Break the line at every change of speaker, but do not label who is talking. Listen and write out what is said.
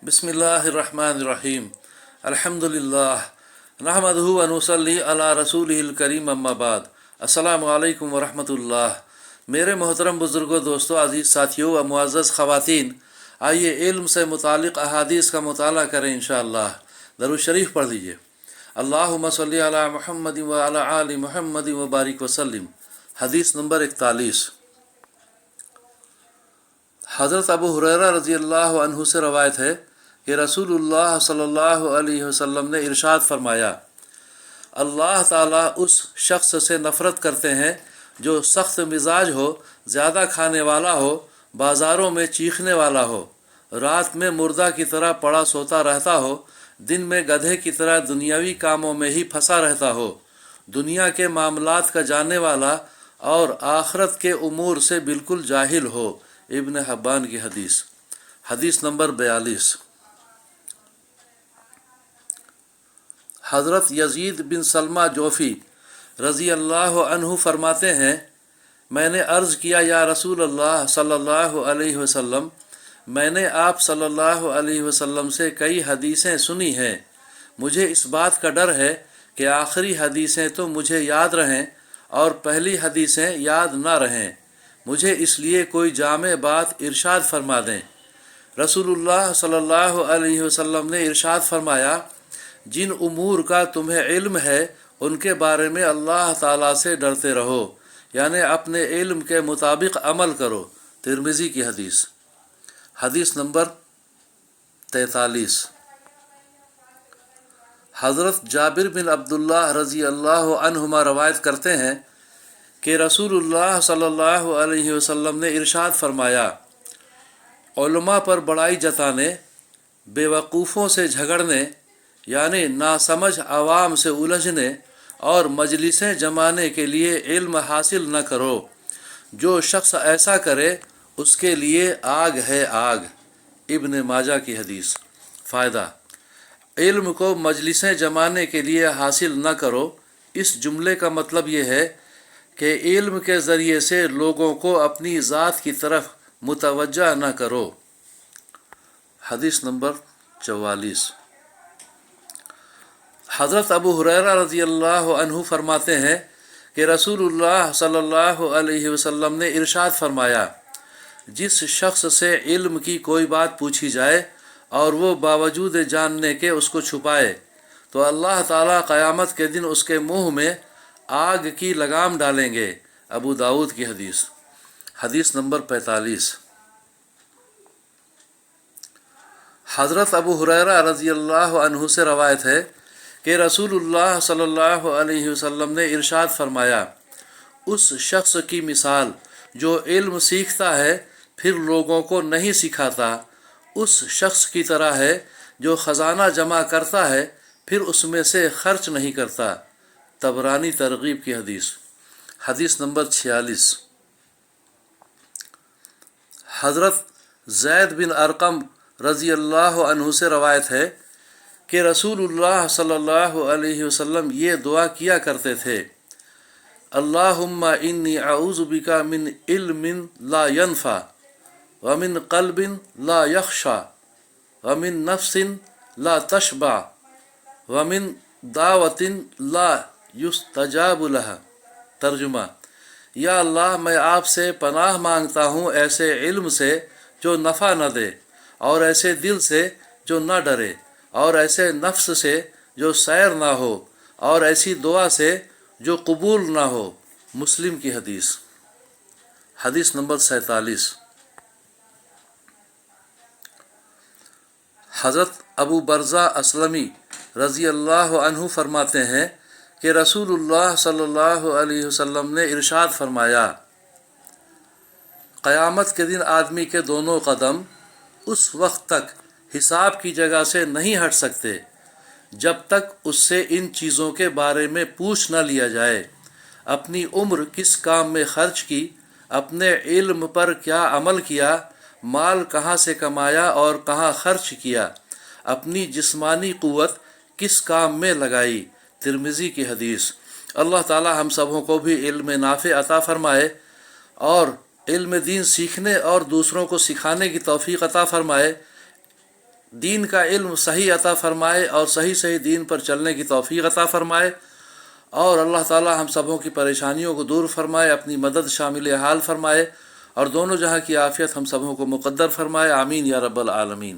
बिस्मिल्लाहिर्रहमानिर्रहीम अल्हम्दुलिल्लाह नहमदुहु व नुसल्ली अला रसूलिहिल करीम अम्मा बाद। अस्सलामु अलैकुम व रहमतुल्लाह। मेरे मोहतरम बुज़ुर्गों, दोस्तों, अज़ीज़ साथियों व मुअज़्ज़ज़ ख़वातीन, आइए इल्म से मुतालिक़ अहादीस का मुताला करें इंशाअल्लाह। दरूद शरीफ पढ़ लीजिए। अल्लाहुम्मा सल्ली अला मुहम्मद व अला आलि मुहम्मद व बारिक वसल्लिम। हदीस नंबर 41। हज़रत अबू हुरैरा रज़ियल्लाहु अन्हु से रवायत है कि रसूलुल्लाह सल्लल्लाहु अलैहि वसल्लम ने इरशाद फरमाया, अल्लाह ताला उस शख्स से नफ़रत करते हैं जो सख्त मिजाज हो, ज़्यादा खाने वाला हो, बाज़ारों में चीखने वाला हो, रात में मुर्दा की तरह पड़ा सोता रहता हो, दिन में गधे की तरह दुनियावी कामों में ही फंसा रहता हो, दुनिया के मामलात का जानने वाला और आखरत के उमूर से बिल्कुल जाहिल हो। इब्न हब्बान की हदीस। हदीस नंबर 42। हज़रत यज़ीद बिन सलमा जोफ़ी रज़ी अल्लाह अन्हु फरमाते हैं, मैंने अर्ज़ किया, या रसूल अल्लाह सल्लल्लाहु अलैहि वसल्लम, मैंने आप सल्लल्लाहु अलैहि वसल्लम से कई हदीसें सुनी हैं। मुझे इस बात का डर है कि आखिरी हदीसें तो मुझे याद रहें और पहली हदीसें याद ना रहें। मुझे इसलिए कोई जामे बात इरशाद फरमा दें। रसूलुल्लाह सल्लल्लाहु अलैहि वसल्लम ने इरशाद फरमाया, जिन उमूर का तुम्हें इल्म है उनके बारे में अल्लाह ताला से डरते रहो, यानी अपने इल्म के मुताबिक अमल करो। तिरमिज़ी की हदीस। हदीस नंबर 43। हज़रत जाबिर बिन अब्दुल्लाह रज़ी अल्लाह अन्हुमा रवायत करते हैं कि रसूलुल्लाह सल्लल्लाहु अलैहि वसल्लम ने इरशाद फरमाया, उलमा पर बड़ाई जताने, बेवकूफ़ों से झगड़ने यानी नासमझ आवाम से उलझने और मजलिसें जमाने के लिए इल्म हासिल न करो। जो शख्स ऐसा करे उसके लिए आग है आग। इब्न माजा की हदीस। फ़ायदा, इल्म को मजलिसें जमाने के लिए हासिल न करो, इस जुमले का मतलब ये है कि इल्म के ज़रिए से लोगों को अपनी ज़ात की तरफ मुतवज्जा न करो। हदीस नंबर 44। हज़रत अबू हुरैरा रज़ियल्लाहु अन्हु फरमाते हैं कि रसूलुल्लाह सल्लल्लाहु अलैहि वसल्लम ने इरशाद फरमाया, जिस शख्स से इल्म की कोई बात पूछी जाए और वो बावजूद जानने के उसको छुपाए, तो अल्लाह ताला क़यामत के दिन उसके मुँह में आग की लगाम डालेंगे। अबू दाऊद की हदीस। हदीस नंबर 45। हज़रत अबू हुरैरा रज़ियल्लाहु अन्हु से रवायत है कि रसूलुल्लाह सल्लल्लाहु अलैहि वसल्लम ने इरशाद फरमाया, उस शख्स की मिसाल जो इल्म सीखता है फिर लोगों को नहीं सिखाता, उस शख्स की तरह है जो ख़जाना जमा करता है फिर उसमें से खर्च नहीं करता। तबरानी तरगीब की हदीस। हदीस नंबर 46। हज़रत ज़ैद बिन अरक़म रज़ी अल्लाह अन्हु से रवायत है कि रसूलुल्लाह सल्लल्लाहु अलैहि वसल्लम ये दुआ किया करते थे, अल्लाहुम्मा इन्नी अऊज़ु बिका मिन इल्मिन ला यनफ़ा व मिन क़ल्बिन ला यख़शा व मिन नफ्सिन ला तशबा व मिन दावतिन ला युस्तजाबु लहा। तर्जुमा, या अल्लाह, मैं आपसे पनाह मांगता हूँ ऐसे इल्म से जो नफ़ा न दे, और ऐसे दिल से जो न डरे, और ऐसे नफ्स से जो सैर ना हो, और ऐसी दुआ से जो कबूल ना हो। मुस्लिम की हदीस। हदीस नंबर 47। हज़रत अबू बरज़ा असलमी रज़ी अल्लाह अन्हु फरमाते हैं कि रसूलुल्लाह सल्लल्लाहु अलैहि वसल्लम ने इरशाद फरमाया, क़यामत के दिन आदमी के दोनों कदम उस वक्त तक हिसाब की जगह से नहीं हट सकते जब तक उससे इन चीज़ों के बारे में पूछ न लिया जाए, अपनी उम्र किस काम में खर्च की, अपने इल्म पर क्या अमल किया, माल कहाँ से कमाया और कहाँ खर्च किया, अपनी जिस्मानी क़ुव्वत किस काम में लगाई। तिरमिज़ी की हदीस। अल्लाह ताला हम सबों को भी इल्म नाफ़े अता फ़रमाए और इल्म दीन सीखने और दूसरों को सिखाने की तौफ़ीक़ अता फ़रमाए। دین کا علم صحیح عطا فرمائے اور صحیح صحیح دین پر چلنے کی توفیق عطا فرمائے، اور اللہ تعالی ہم سبوں کی پریشانیوں کو دور فرمائے، اپنی مدد شامل حال فرمائے، اور دونوں جہاں کی عافیت ہم سبوں کو مقدر فرمائے، آمین یا رب العالمین۔